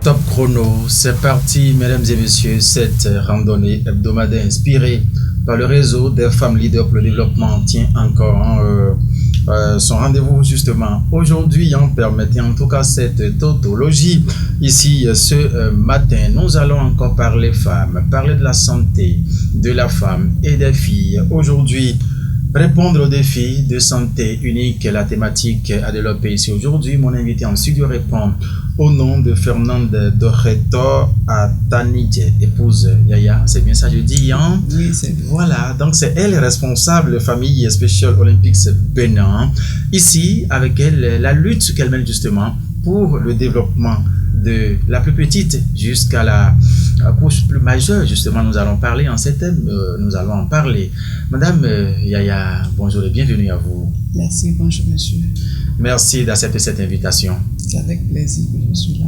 Top chrono, c'est parti mesdames et messieurs, cette randonnée hebdomadaire inspirée par le réseau des femmes leaders pour le développement tient encore son rendez-vous justement aujourd'hui. Permettez en tout cas cette tautologie ici ce matin. Nous allons encore parler femmes, parler de la santé de la femme et des filles. Aujourd'hui, répondre aux défis de santé unique, la thématique à développer ici aujourd'hui. Mon invité en studio répond au nom de Fernande Dorreto Atanidje, épouse Yaya, c'est bien ça je dis, hein? Oui, c'est bien. Voilà, donc c'est elle responsable de famille Special Olympics Bénin. Ici, avec elle, la lutte qu'elle mène justement pour le développement de la plus petite jusqu'à la couche plus majeure. Justement, nous allons parler en ces thèmes, nous allons en parler. Madame Yaya, bonjour et bienvenue à vous. Merci, bonjour monsieur. Merci d'accepter cette invitation. C'est avec plaisir que je suis là.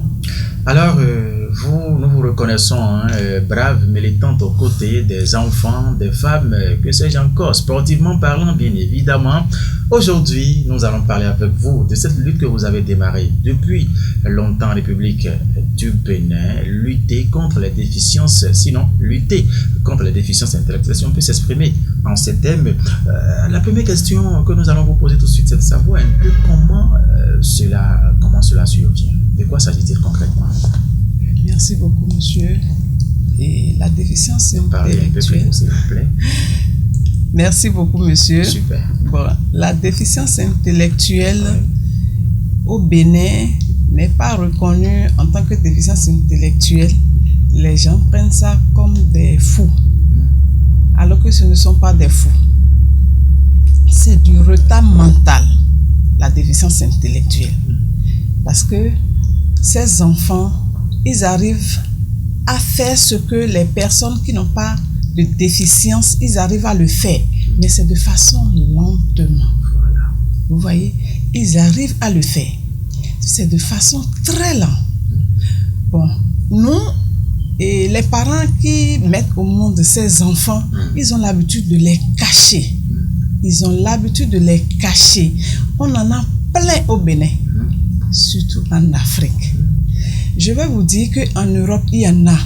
Alors, nous vous reconnaissons brave militante aux côtés des enfants, des femmes, que sais-je encore, sportivement parlant bien évidemment. Aujourd'hui, nous allons parler avec vous de cette lutte que vous avez démarrée depuis longtemps en République du Bénin, lutter contre les déficiences, sinon lutter contre les déficiences intellectuelles. Si on peut s'exprimer en ces thèmes, la première question que nous allons vous poser tout de suite, c'est de savoir un peu comment cela survient. De quoi s'agit-il concrètement? Merci beaucoup monsieur. Et la déficience Parlez un peu plus, s'il vous plaît. Merci beaucoup monsieur. Super. Bon, la déficience intellectuelle au Bénin n'est pas reconnue en tant que déficience intellectuelle. Les gens prennent ça comme des fous, alors que ce ne sont pas des fous. C'est du retard mental, la déficience intellectuelle. Parce que ces enfants, ils arrivent à faire ce que les personnes qui n'ont pas de déficience, ils arrivent à le faire. Mais c'est de façon lentement. Voilà. Vous voyez, ils arrivent à le faire. C'est de façon très lente. Bon, nous, et les parents qui mettent au monde ces enfants, ils ont l'habitude de les cacher. Ils ont l'habitude de les cacher. On en a plein au Bénin, surtout en Afrique. Je vais vous dire qu'en Europe, il y en a,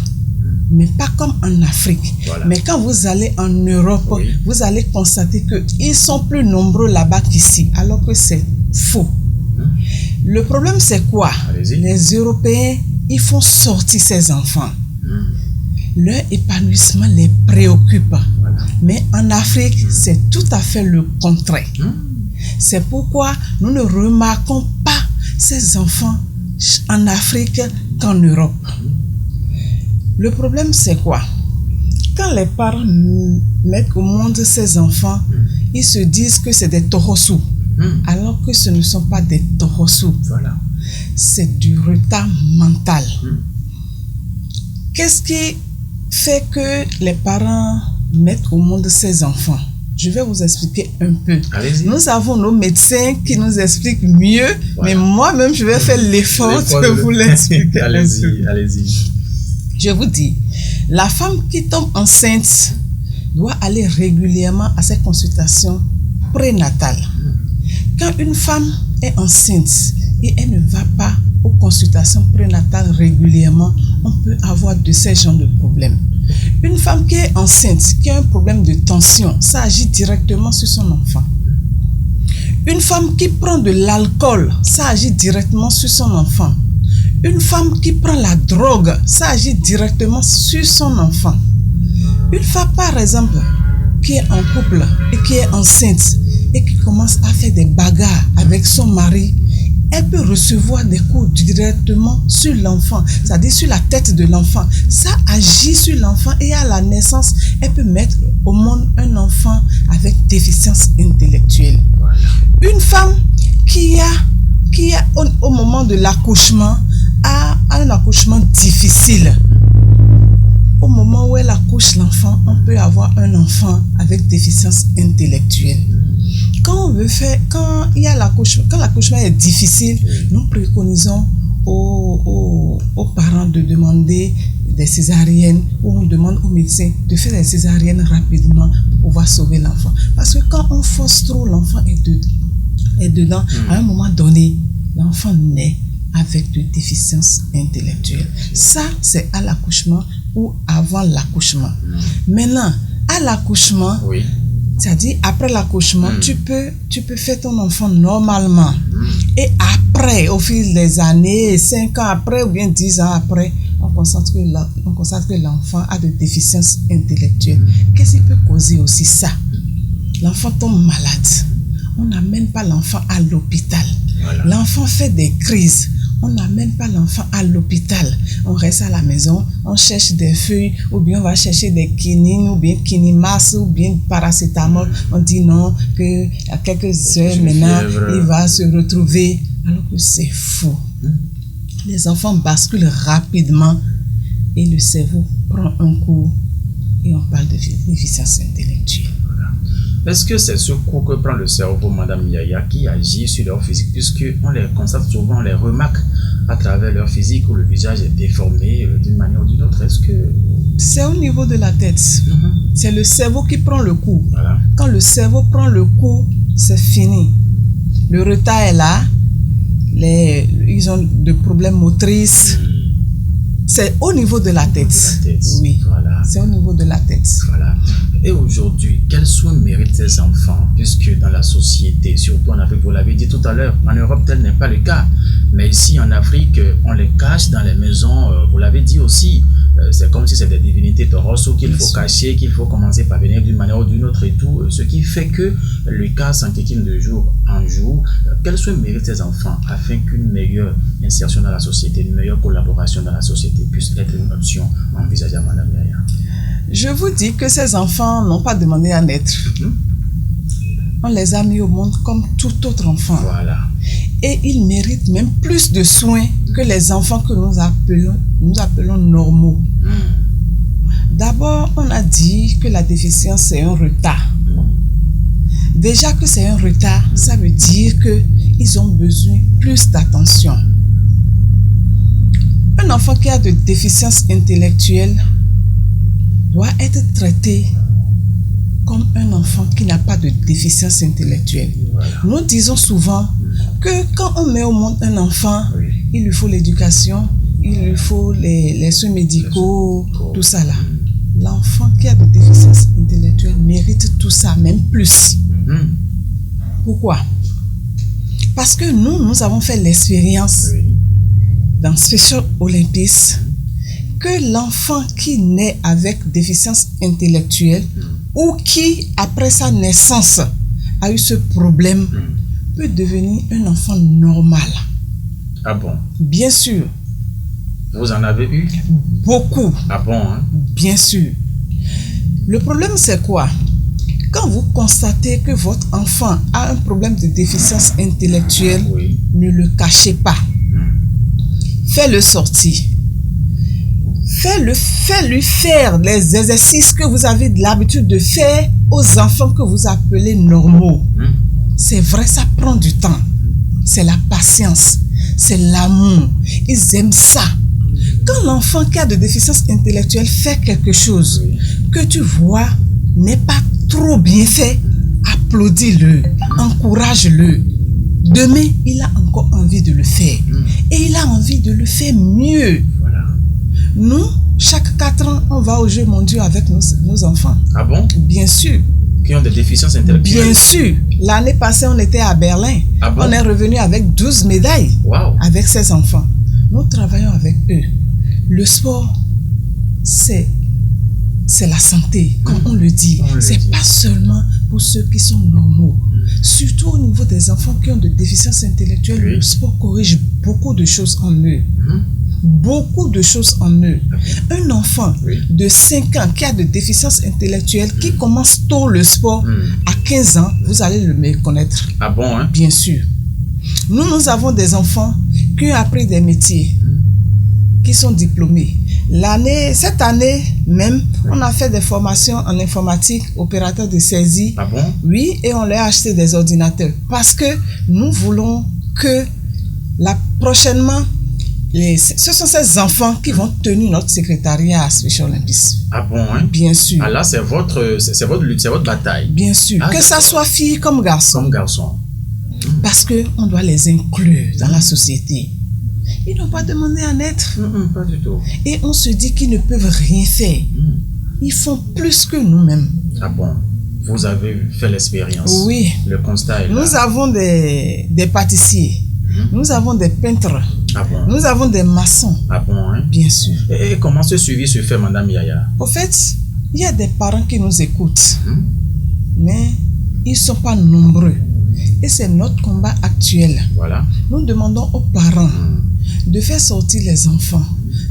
mais pas comme en Afrique. Voilà. Mais quand vous allez en Europe, Oui. vous allez constater qu'ils sont plus nombreux là-bas qu'ici, alors que c'est faux. Le problème, c'est quoi? Allez-y. Les Européens, ils font sortir ces enfants. Leur épanouissement les préoccupe. Voilà. Mais en Afrique, c'est tout à fait le contraire. C'est pourquoi nous ne remarquons pas ces enfants en Afrique qu'en Europe. Le problème, c'est quoi? Quand les parents mettent au monde ces enfants, ils se disent que c'est des torossous, alors que ce ne sont pas des torossous. Voilà. C'est du retard mental. Qu'est-ce qui fait que les parents mettent au monde ces enfants? Je vais vous expliquer un peu. Allez-y. Nous avons nos médecins qui nous expliquent mieux, Voilà. mais moi-même, je vais faire l'effort de vous l'expliquer. Allez-y, allez-y. Je vous dis, la femme qui tombe enceinte doit aller régulièrement à ses consultations prénatales. Quand une femme est enceinte et elle ne va pas aux consultations prénatales régulièrement, on peut avoir de ces genres de problèmes. Une femme qui est enceinte, qui a un problème de tension, ça agit directement sur son enfant. Une femme qui prend de l'alcool, ça agit directement sur son enfant. Une femme qui prend la drogue, ça agit directement sur son enfant. Une femme, par exemple, qui est en couple et qui est enceinte et qui commence à faire des bagarres avec son mari, elle peut recevoir des coups directement sur l'enfant, c'est-à-dire sur la tête de l'enfant. Ça agit sur l'enfant et à la naissance, elle peut mettre au monde un enfant avec déficience intellectuelle. Voilà. Une femme qui a au moment de l'accouchement, a un accouchement difficile. Au moment où elle accouche l'enfant, on peut avoir un enfant avec déficience intellectuelle. Quand l'accouchement est difficile, nous préconisons aux parents de demander des césariennes, ou on demande aux médecins de faire des césariennes rapidement pour pouvoir sauver l'enfant. Parce que quand on force trop, l'enfant est dedans. À un moment donné, l'enfant naît avec des déficiences intellectuelles. Ça, c'est à l'accouchement ou avant l'accouchement. Maintenant, à l'accouchement, Oui. c'est-à-dire après l'accouchement, tu peux faire ton enfant normalement. Et après, au fil des années, 5 ans après ou bien 10 ans après, on constate que l'enfant a des déficiences intellectuelles. Qu'est-ce qui peut causer aussi ça? L'enfant tombe malade. On n'amène pas l'enfant à l'hôpital. Voilà. L'enfant fait des crises. On n'amène pas l'enfant à l'hôpital. On reste à la maison, on cherche des feuilles, ou bien on va chercher des quinines, ou bien quinimas, ou bien paracétamol. On dit non, qu'à quelques heures maintenant, il va se retrouver. Alors que c'est faux. Les enfants basculent rapidement et le cerveau prend un coup et on parle de déficience intellectuelle. Est-ce que c'est ce coup que prend le cerveau, Madame Yaya, qui agit sur leur physique, puisqu'on les constate souvent, on les remarque à travers leur physique où le visage est déformé d'une manière ou d'une autre? Est-ce que... C'est au niveau de la tête. C'est le cerveau qui prend le coup. Voilà. Quand le cerveau prend le coup, c'est fini. Le retard est là. Ils ont des problèmes motrices. C'est au niveau de la tête. Oui, voilà. C'est au niveau de la tête. Voilà. Et aujourd'hui, quels soins méritent ces enfants? Puisque dans la société, surtout en Afrique, vous l'avez dit tout à l'heure, en Europe, tel n'est pas le cas. Mais ici, en Afrique, on les cache dans les maisons. Vous l'avez dit aussi. C'est comme si c'était des divinités tauros qu'il faut cacher, qu'il faut commencer par venir d'une manière ou d'une autre et tout. Ce qui fait que le cas s'enquiquine de jour en jour. Quels soins méritent ces enfants afin qu'une meilleure insertion dans la société, une meilleure collaboration dans la société puisse être une option envisagée, Madame Yaya? Je vous dis que ces enfants n'ont pas demandé à naître. On les a mis au monde comme tout autre enfant. Voilà. Et ils méritent même plus de soins que les enfants que nous appelons normaux. D'abord, on a dit que la déficience, c'est un retard. Déjà que c'est un retard, ça veut dire qu'ils ont besoin plus d'attention. Un enfant qui a de déficience intellectuelle doit être traité comme un enfant qui n'a pas de déficience intellectuelle. Voilà. Nous disons souvent que quand on met au monde un enfant, il lui faut l'éducation, il lui faut les soins médicaux, tout ça là. L'enfant qui a de déficience intellectuelle mérite tout ça, même plus. Pourquoi? Parce que nous avons fait l'expérience dans Special Olympics que l'enfant qui naît avec déficience intellectuelle ou qui, après sa naissance, a eu ce problème, peut devenir un enfant normal. Ah bon? Bien sûr. Vous en avez eu? Beaucoup. Ah bon, hein? Bien sûr. Le problème, c'est quoi? Quand vous constatez que votre enfant a un problème de déficience intellectuelle, ne le cachez pas. Faites-le sortir. Faites-lui faire les exercices que vous avez l'habitude de faire aux enfants que vous appelez normaux. C'est vrai, ça prend du temps. C'est la patience. C'est l'amour. Ils aiment ça. Quand l'enfant qui a de déficience intellectuelle fait quelque chose que tu vois n'est pas trop bien fait, applaudis-le, encourage-le. Demain, il a encore envie de le faire. Et il a envie de le faire mieux. Voilà. Nous, chaque 4 ans, on va au Jeux mondiaux avec nos enfants. Ah bon? Bien sûr. Qui ont des déficiences intellectuelles? Bien sûr. L'année passée, on était à Berlin. Ah bon? On est revenu avec 12 médailles. Wow. Avec ces enfants. Nous travaillons avec eux. Le sport, c'est la santé, comme on le dit. C'est pas seulement pour ceux qui sont normaux. Surtout au niveau des enfants qui ont de déficience intellectuelle, le sport corrige beaucoup de choses en eux. Beaucoup de choses en eux. Un enfant de 5 ans qui a de déficience intellectuelle, qui commence tôt le sport, à 15 ans, vous allez le méconnaître. Ah bon, hein? Bien sûr. Nous avons des enfants qui ont appris des métiers, qui sont diplômés. Cette année même, on a fait des formations en informatique, opérateur de saisie. Ah bon? Oui, et on leur a acheté des ordinateurs. Parce que nous voulons que prochainement, ce sont ces enfants qui vont tenir notre secrétariat à Special Olympics. Ah bon, hein? Bien sûr. Ah là, c'est votre lutte, c'est votre bataille. Bien sûr. Que ça soit fille comme garçon. Comme garçon. Parce qu'on doit les inclure dans la société. Ils n'ont pas demandé à naître. Pas du tout. Et on se dit qu'ils ne peuvent rien faire. Ils font plus que nous-mêmes. Ah bon? Vous avez fait l'expérience? Oui. Le constat est là. Nous avons des pâtissiers. Nous avons des peintres. Ah bon? Nous avons des maçons. Ah bon, hein? Bien sûr. Et comment ce suivi se fait, Madame Yaya? Au fait, il y a des parents qui nous écoutent. Mais ils ne sont pas nombreux. Et c'est notre combat actuel. Voilà. Nous demandons aux parents de faire sortir les enfants.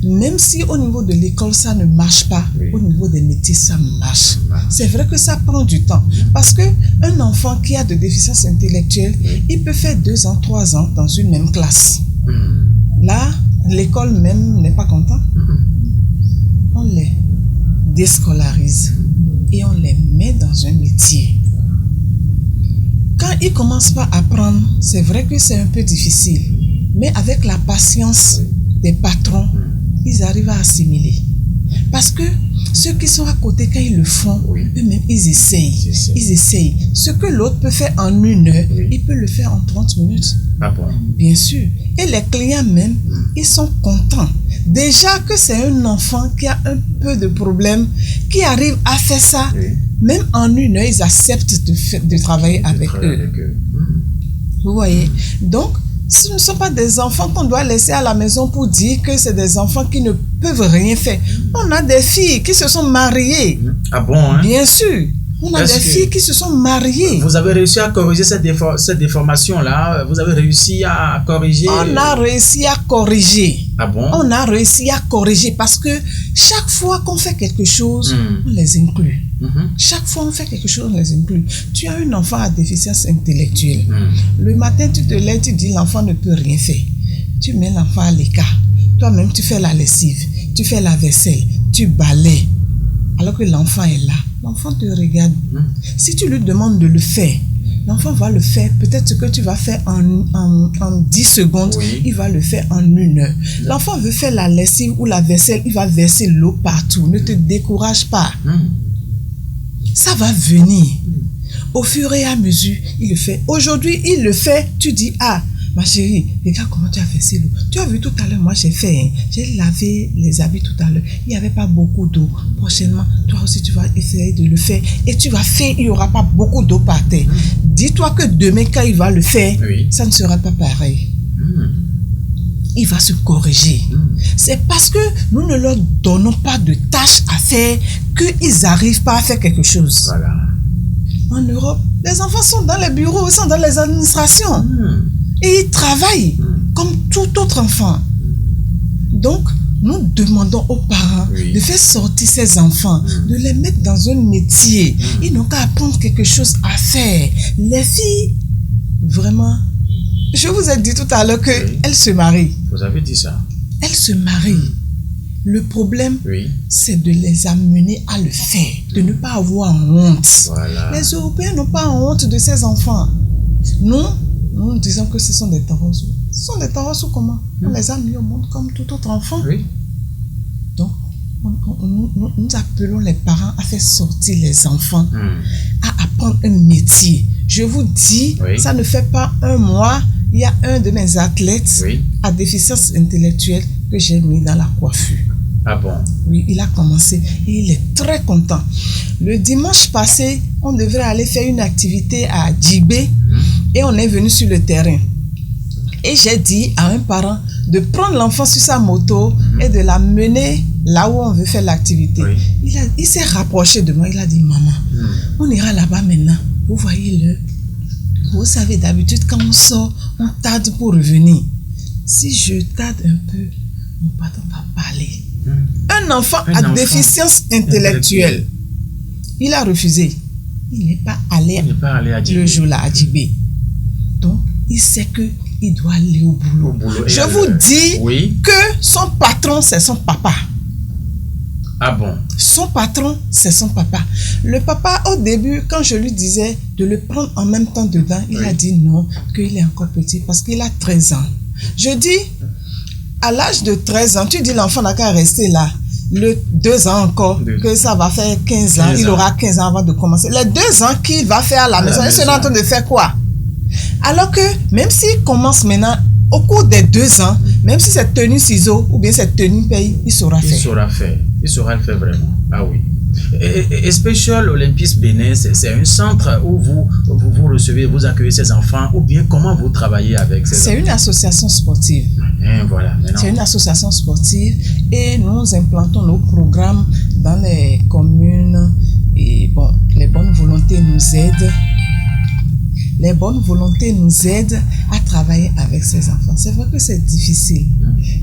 Même si au niveau de l'école, ça ne marche pas, au niveau des métiers, ça marche. C'est vrai que ça prend du temps. Parce qu'un enfant qui a de déficience intellectuelle, il peut faire 2 ans, 3 ans dans une même classe. Là, l'école même n'est pas content. On les déscolarise et on les met dans un métier. Quand ils ne commencent pas à apprendre, c'est vrai que c'est un peu difficile. Mais avec la patience des patrons, ils arrivent à assimiler. Parce que ceux qui sont à côté, quand ils le font, eux-mêmes, ils essayent. Ils essayent. Ce que l'autre peut faire en 1 heure, il peut le faire en 30 minutes. Ah bon? Bien sûr. Et les clients même, ils sont contents. Déjà que c'est un enfant qui a un peu de problème, qui arrive à faire ça, même en 1 heure, ils acceptent de travailler avec eux. Vous voyez? Donc, ce ne sont pas des enfants qu'on doit laisser à la maison pour dire que c'est des enfants qui ne peuvent rien faire. On a des filles qui se sont mariées. Ah bon, hein? Bien sûr. On a des filles qui se sont mariées. Vous avez réussi à corriger cette déformation-là? Vous avez réussi à corriger? On a réussi à corriger. Ah bon? On a réussi à corriger parce que chaque fois qu'on fait quelque chose, on les inclut. Chaque fois qu'on fait quelque chose, on les inclut. Tu as un enfant à déficience intellectuelle. Le matin, tu te lèves, tu dis l'enfant ne peut rien faire. Tu mets l'enfant à l'écart. Toi-même, tu fais la lessive, tu fais la vaisselle, tu balayes. Alors que l'enfant est là. L'enfant te regarde. Si tu lui demandes de le faire, l'enfant va le faire. Peut-être ce que tu vas faire en 10 secondes, il va le faire en 1 heure. L'enfant veut faire la lessive ou la vaisselle, il va verser l'eau partout. Ne te décourage pas. Ça va venir. Au fur et à mesure, il le fait. Aujourd'hui, il le fait. Tu dis, ah, ma chérie, regarde comment tu as versé l'eau. Tu as vu tout à l'heure, moi j'ai fait, hein, j'ai lavé les habits tout à l'heure. Il n'y avait pas beaucoup d'eau. Prochainement, toi aussi tu vas essayer de le faire. Et tu vas faire, il n'y aura pas beaucoup d'eau par terre. Dis-toi que demain, quand il va le faire, ça ne sera pas pareil. Il va se corriger. C'est parce que nous ne leur donnons pas de tâches à faire qu'ils n'arrivent pas à faire quelque chose. Voilà. En Europe, les enfants sont dans les bureaux, sont dans les administrations. Et ils travaillent comme tout autre enfant. Donc, nous demandons aux parents de faire sortir ces enfants, de les mettre dans un métier. Ils n'ont qu'à apprendre quelque chose à faire. Les filles, vraiment, je vous ai dit tout à l'heure qu'elles se marient. Vous avez dit ça? Elles se marient. Le problème, c'est de les amener à le faire, de ne pas avoir honte. Voilà. Les Européens n'ont pas honte de ces enfants. Nous disons que ce sont des tarosous. Ce sont des tarosous comment? On les a mis au monde comme tout autre enfant. Donc, nous appelons les parents à faire sortir les enfants, à apprendre un métier. Je vous dis, ça ne fait pas 1 mois, il y a un de mes athlètes à déficience intellectuelle que j'ai mis dans la coiffure. Ah bon? Oui, il a commencé et il est très content. Le dimanche passé, on devrait aller faire une activité à Djibé et on est venu sur le terrain. Et j'ai dit à un parent de prendre l'enfant sur sa moto et de la mener là où on veut faire l'activité. Il s'est rapproché de moi, il a dit, maman, on ira là-bas maintenant. Vous voyez le... Vous savez, d'habitude, quand on sort, on tarde pour revenir. Si je tarde un peu, mon patron va parler. Un enfant à déficience intellectuelle, il a refusé. Il n'est pas allé le jour-là à Djibé. Donc, il sait qu'il doit aller au boulot. Je vous dis que son patron, c'est son papa. Ah bon? Son patron, c'est son papa. Le papa, au début, quand je lui disais de le prendre en même temps dedans, il a dit non, qu'il est encore petit parce qu'il a 13 ans. Je dis, à l'âge de 13 ans, tu dis l'enfant n'a qu'à rester là. Le 2 ans encore, que ça va faire 15 ans. Il aura 15 ans avant de commencer. Les 2 ans qu'il va faire à la maison, il sera en train de faire quoi? Alors que, même s'il commence maintenant, au cours des 2 ans, même Même si c'est tenue ciseaux ou bien c'est tenue paye, il saura faire. Il saura faire. Il saura le faire vraiment. Ah oui. Et Special Olympics Bénin, c'est un centre où vous recevez, vous accueillez ces enfants, ou bien comment vous travaillez avec ces enfants? C'est une association sportive. Et voilà, c'est une association sportive et nous implantons nos programmes dans les communes et bon, les bonnes volontés nous aident. Les bonnes volontés nous aident à travailler avec ces enfants. C'est vrai que c'est difficile.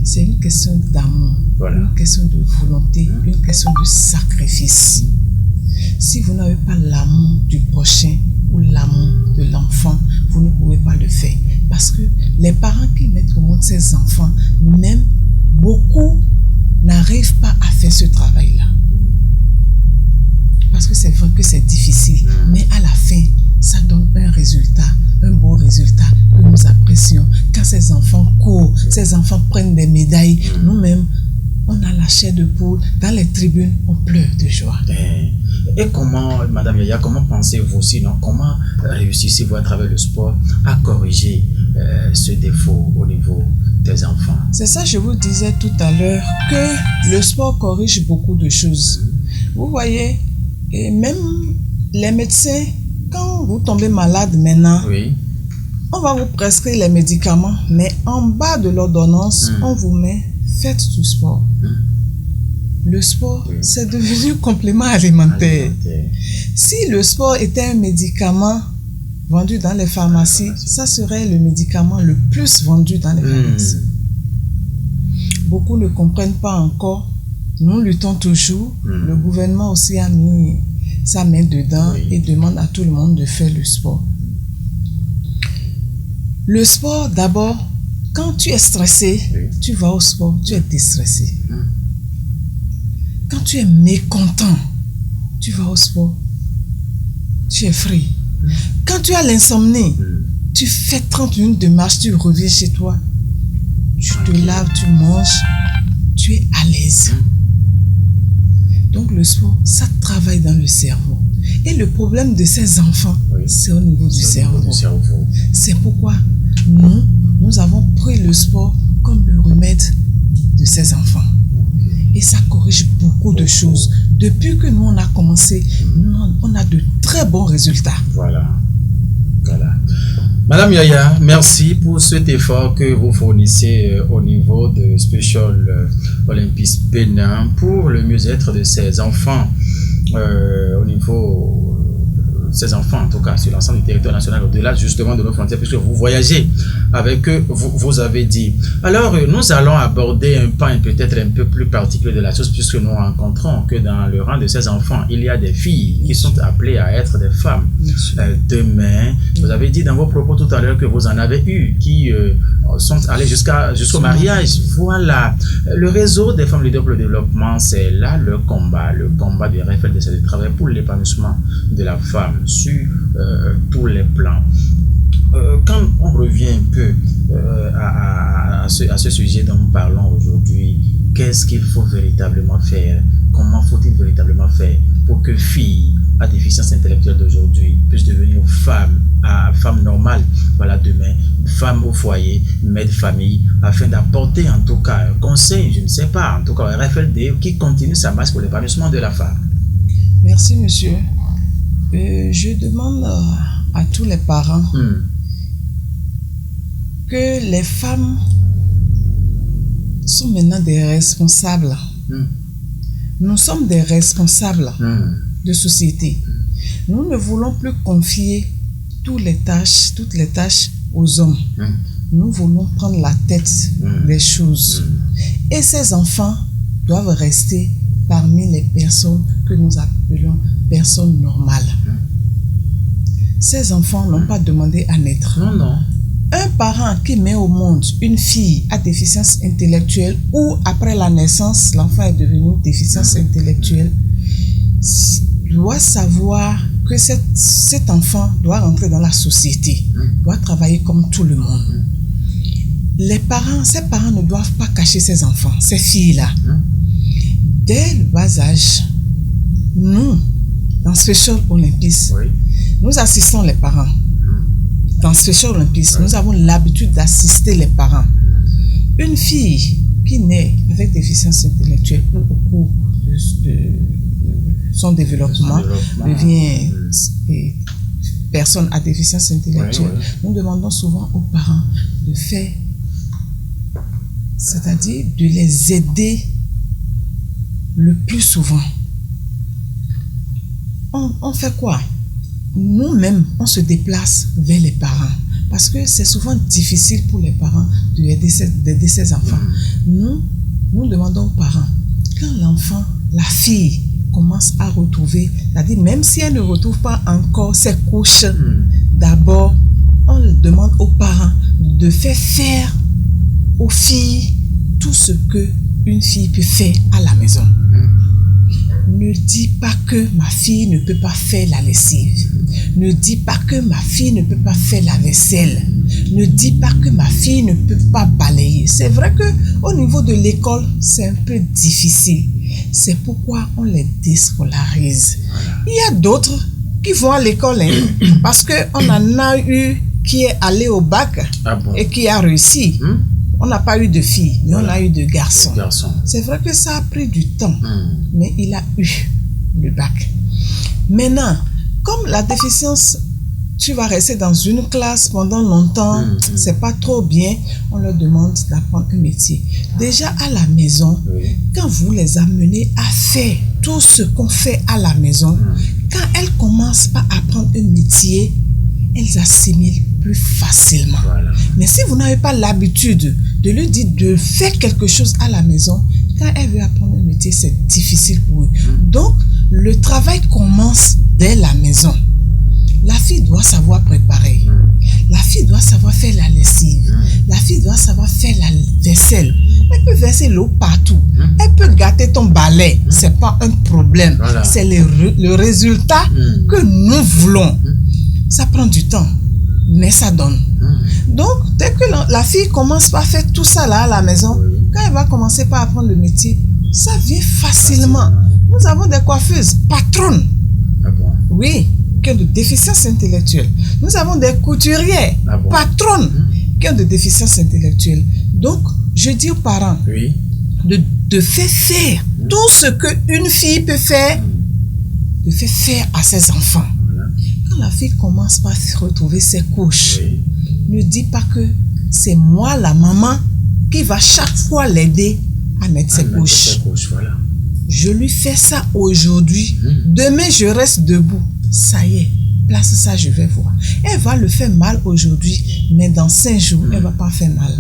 C'est une question d'amour, une question de volonté, une question de sacrifice. Si vous n'avez pas l'amour du prochain ou l'amour de l'enfant, vous ne pouvez pas le faire. Parce que les parents qui mettent au monde ces enfants, même beaucoup n'arrivent pas à faire ce travail-là. Parce que c'est vrai que c'est difficile, mais à la fin, ça donne un résultat, un beau résultat que nous apprécions. Quand ces enfants courent, ces enfants prennent des médailles, nous-mêmes, on a la chair de poule. Dans les tribunes, on pleure de joie. Et comment, Madame Yaya, comment pensez-vous sinon, comment réussissez-vous à travers le sport à corriger ce défaut au niveau des enfants? C'est ça, je vous disais tout à l'heure, que le sport corrige beaucoup de choses. Vous voyez, et même les médecins, quand vous tombez malade maintenant, on va vous prescrire les médicaments, mais en bas de l'ordonnance, on vous met faites du sport. Le sport, c'est devenu complément alimentaire. Si le sport était un médicament vendu dans les pharmacies, ça serait le médicament le plus vendu dans les pharmacies. Beaucoup ne comprennent pas encore. Nous luttons toujours. Le gouvernement aussi a mis sa main dedans et demande à tout le monde de faire le sport. Le sport, d'abord, quand tu es stressé, tu vas au sport, tu es déstressé. Quand tu es mécontent, tu vas au sport, tu es free. Quand tu as l'insomnie, tu fais 30 minutes de marche, tu reviens chez toi, tu te laves, tu manges, tu es à l'aise. Donc le sport, ça travaille dans le cerveau. Et le problème de ces enfants, c'est au niveau du cerveau. C'est pourquoi nous avons pris le sport comme le remède de ces enfants. Et ça corrige beaucoup de choses. Depuis que nous, on a commencé, on a de très bons résultats. Voilà. Madame Yaya, merci pour cet effort que vous fournissez au niveau de Special Olympics Bénin pour le mieux-être de ces enfants, au niveau ces enfants en tout cas sur l'ensemble du territoire national, au-delà justement de nos frontières, puisque vous voyagez avec eux, vous avez dit. Alors nous allons aborder un pan peut-être un peu plus particulier de la chose, puisque nous rencontrons que dans le rang de ces enfants, il y a des filles qui sont appelées à être des femmes. Demain, vous avez dit dans vos propos tout à l'heure que vous en avez eu qui sont allés jusqu'au mariage. Voilà, le réseau des femmes leaders pour le développement, c'est là le combat du RFLDC, de travail pour l'épanouissement de la femme sur tous les plans. Quand on revient un peu à ce sujet dont nous parlons aujourd'hui, qu'est-ce qu'il faut véritablement faire? Comment faut-il véritablement faire pour que filles à déficience intellectuelle d'aujourd'hui puissent devenir femmes normales, voilà, demain, femmes au foyer, mères de famille, afin d'apporter en tout cas un conseil, je ne sais pas, en tout cas un RFLD qui continue sa marche pour l'épanouissement de la femme? Merci monsieur. Je demande à tous les parents que les femmes sont maintenant des responsables. Nous sommes des responsables de société. Nous ne voulons plus confier toutes les tâches aux hommes. Nous voulons prendre la tête des choses. Et ces enfants doivent rester parmi les personnes que nous appelons personnes normales. Ces enfants n'ont pas demandé à naître. Non. Un parent qui met au monde une fille à déficience intellectuelle ou après la naissance, l'enfant est devenu déficience intellectuelle, doit savoir que cet enfant doit rentrer dans la société, doit travailler comme tout le monde. Ces parents ne doivent pas cacher ces enfants, ces filles-là. Dès le bas âge, nous, dans Special Olympics, nous assistons les parents. Dans Special Olympics, nous avons l'habitude d'assister les parents. une fille qui naît avec déficience intellectuelle ou au cours de son développement devient personne à déficience intellectuelle, nous demandons souvent aux parents de faire, c'est-à-dire de les aider le plus souvent. On fait quoi? Nous-mêmes, on se déplace vers les parents parce que c'est souvent difficile pour les parents d'aider ces enfants. Nous demandons aux parents, quand l'enfant, la fille, commence à retrouver, c'est-à-dire même si elle ne retrouve pas encore ses couches, d'abord, on demande aux parents de faire aux filles tout ce qu'une fille peut faire à la maison. Ne dis pas que ma fille ne peut pas faire la lessive. Ne dis pas que ma fille ne peut pas faire la vaisselle. Ne dis pas que ma fille ne peut pas balayer. C'est vrai qu'au niveau de l'école, c'est un peu difficile. C'est pourquoi on les déscolarise. Il y a d'autres qui vont à l'école parce qu'on en a eu qui est allé au bac et qui a réussi. On n'a pas eu de filles, mais on a eu de garçons. C'est vrai que ça a pris du temps, mais il a eu le bac. Maintenant, comme la déficience, tu vas rester dans une classe pendant longtemps, c'est pas trop bien, on leur demande d'apprendre un métier. Déjà à la maison, quand vous les amenez à faire tout ce qu'on fait à la maison, quand elles commencent à apprendre un métier, elles assimilent plus facilement. Mais si vous n'avez pas l'habitude de lui dire de faire quelque chose à la maison, quand elle veut apprendre un métier, c'est difficile pour eux. Donc, le travail commence dès la maison. La fille doit savoir préparer. La fille doit savoir faire la lessive. La fille doit savoir faire la vaisselle. Elle peut verser l'eau partout. Elle peut gâter ton balai. C'est pas un problème. C'est le résultat que nous voulons. Ça prend du temps, mais ça donne. Donc, dès que la fille commence par faire tout ça là à la maison, quand elle va commencer par apprendre le métier, ça vient facilement. Nous avons des coiffeuses patronnes. Oui, qui ont de déficience intellectuelle. Nous avons des couturières patronnes qui ont de déficience intellectuelle. Donc, je dis aux parents de faire tout ce qu'une fille peut faire, de faire à ses enfants. Quand la fille commence par retrouver ses couches, ne dis pas que c'est moi, la maman, qui va chaque fois l'aider à mettre ses couches. Je lui fais ça aujourd'hui. Demain, je reste debout. Ça y est, place ça, je vais voir. Elle va le faire mal aujourd'hui, mais dans 5 jours, elle ne va pas faire mal.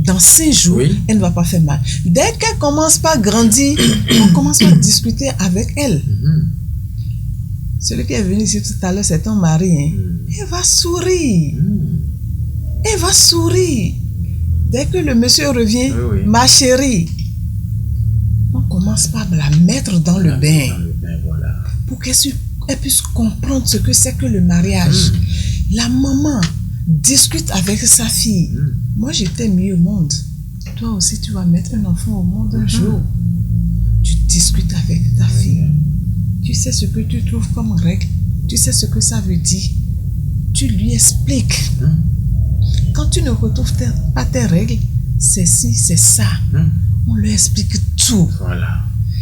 Dans 5 jours, elle ne va pas faire mal. Dès qu'elle commence par grandir, on commence par discuter avec elle. Celui qui est venu ici tout à l'heure, c'est ton mari. Elle va sourire. Elle va sourire. Dès que le monsieur revient, ma chérie, on commence par la mettre dans le bain. Pour qu'elle puisse comprendre ce que c'est que le mariage. La maman discute avec sa fille. Moi, j'étais mis au monde. Toi aussi, tu vas mettre un enfant au monde un jour. Tu discutes avec ta fille. Tu sais ce que tu trouves comme règle. Tu sais ce que ça veut dire. Tu lui expliques. Quand tu ne retrouves pas tes règles, c'est ci, c'est ça. On lui explique tout.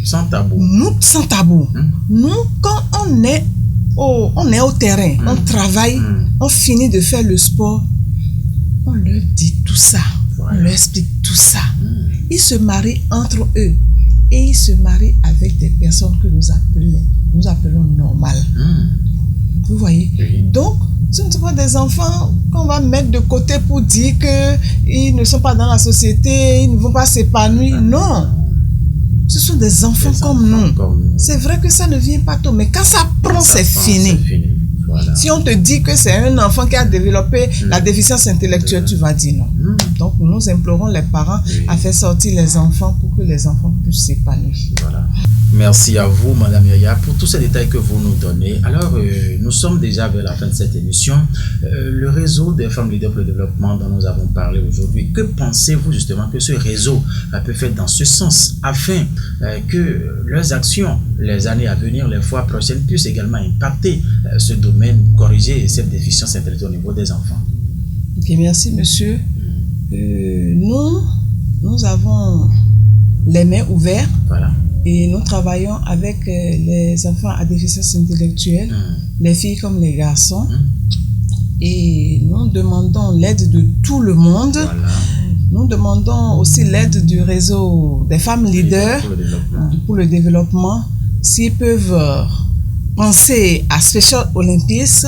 Sans tabou. Nous, sans tabou. Nous, quand on est au terrain, on travaille, on finit de faire le sport, on leur dit tout ça. On leur explique tout ça. Ils se marient entre eux. Et ils se marient avec des personnes que nous appelons normales. Vous voyez? Donc, ce ne sont pas des enfants qu'on va mettre de côté pour dire qu'ils ne sont pas dans la société, ils ne vont pas s'épanouir. Non. Ce sont des enfants comme nous. C'est vrai que ça ne vient pas tôt, mais quand ça prend, c'est fini. Si on te dit que c'est un enfant qui a développé la déficience intellectuelle, tu vas dire non. Donc nous implorons les parents à faire sortir les enfants pour que les enfants puissent s'épanouir. Merci à vous, Madame Yaya, pour tous ces détails que vous nous donnez. Alors, nous sommes déjà vers la fin de cette émission. Le réseau des femmes leaders pour le développement dont nous avons parlé aujourd'hui, que pensez-vous justement que ce réseau peut faire dans ce sens afin que leurs actions, les années à venir, les fois prochaines, puissent également impacter ce domaine, corriger cette déficience intellectuelle au niveau des enfants? Ok, merci monsieur. Nous avons les mains ouvertes. Voilà. Et nous travaillons avec les enfants à déficience intellectuelle, les filles comme les garçons. Et nous demandons l'aide de tout le monde. Voilà. Nous demandons aussi l'aide du réseau des femmes leaders pour le développement. S'ils peuvent penser à Special Olympics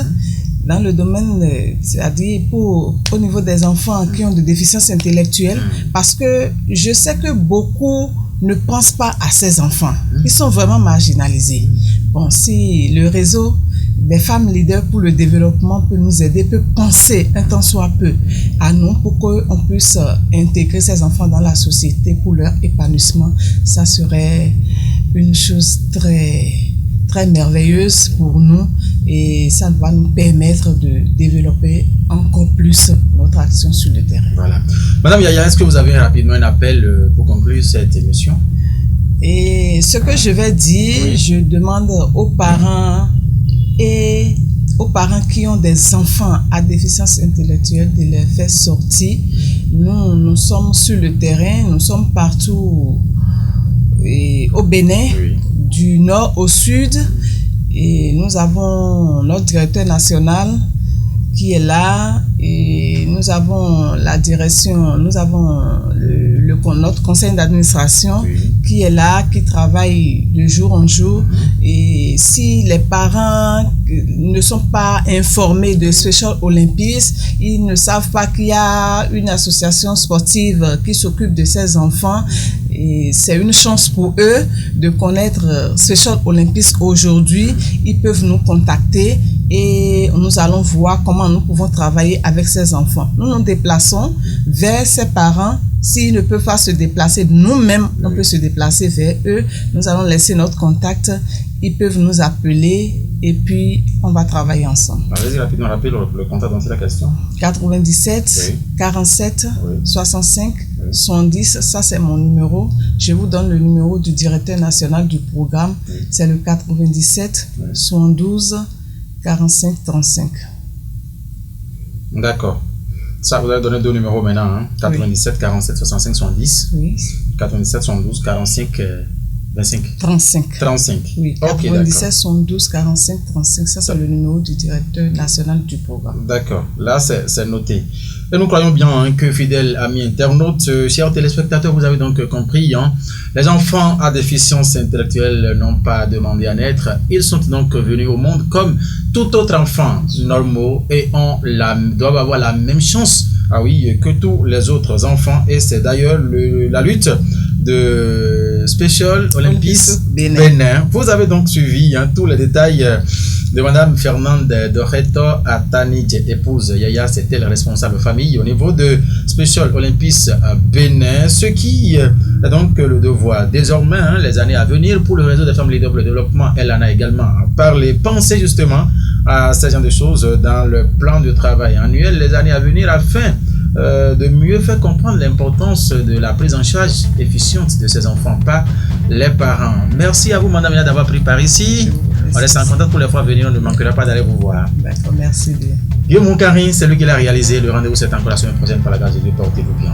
dans le domaine, c'est-à-dire au niveau des enfants qui ont des déficiences intellectuelles, parce que je sais que beaucoup ne pensent pas à ces enfants. Ils sont vraiment marginalisés. Bon, si le réseau des femmes leaders pour le développement peut nous aider, peut penser un tant soit peu à nous pour qu'on puisse intégrer ces enfants dans la société pour leur épanouissement, ça serait une chose très, très merveilleuse pour nous et ça va nous permettre de développer encore plus notre action sur le terrain. Voilà. Madame Yaya, est-ce que vous avez rapidement un appel pour conclure cette émission? Et ce que je vais dire, je demande aux parents et aux parents qui ont des enfants à déficience intellectuelle de les faire sortir. Nous sommes sur le terrain, nous sommes partout au Bénin, du nord au sud, et nous avons notre directeur national qui est là, et nous avons la direction, nous avons notre conseil d'administration qui est là, qui travaille de jour en jour. Et si les parents ne sont pas informés de Special Olympics, ils ne savent pas qu'il y a une association sportive qui s'occupe de ces enfants. Et c'est une chance pour eux de connaître Special Olympics aujourd'hui. Ils peuvent nous contacter et nous allons voir comment nous pouvons travailler avec ces enfants. Nous nous déplaçons vers ces parents. S'ils ne peuvent pas se déplacer, nous-mêmes, on peut se déplacer vers eux. Nous allons laisser notre contact. Ils peuvent nous appeler et puis on va travailler ensemble. Allez-y rapidement, rappelez le contact dans la question. 97 47 65 70, ça c'est mon numéro. Je vous donne le numéro du directeur national du programme. C'est le 97 72 45 35. D'accord. Ça, vous avez donné deux numéros maintenant, hein? 97 47 65 70. 97 72 45 25. 35. Oui, 97 72 45 35. Ça, c'est le numéro du directeur national du programme. D'accord. Là, c'est noté. Et nous croyons bien que, fidèles amis internautes, chers téléspectateurs, vous avez donc compris, les enfants à déficience intellectuelle n'ont pas demandé à naître. Ils sont donc venus au monde comme tout autre enfant normaux et doivent avoir la même chance que tous les autres enfants. Et c'est d'ailleurs la lutte de Special Olympics Bénin. Vous avez donc suivi tous les détails de Madame Fernande Dorreto Atanidje, épouse Yaya, c'était le responsable famille au niveau de Special Olympics Bénin, ce qui est donc le devoir désormais, les années à venir pour le réseau des femmes leaders pour le développement. Elle en a également parlé, pensé justement à ce genre de choses dans le plan de travail annuel les années à venir afin de mieux faire comprendre l'importance de la prise en charge efficiente de ces enfants par les parents. Merci à vous, Madame Yaya, d'avoir pris par ici. On reste en contact pour les fois à venir, on ne manquera pas d'aller vous voir. D'accord, merci bien. Guillaume Moukari, c'est lui qui l'a réalisé. Le rendez-vous, c'est encore la semaine prochaine par la grâce de Dieu. Portez-vous bien.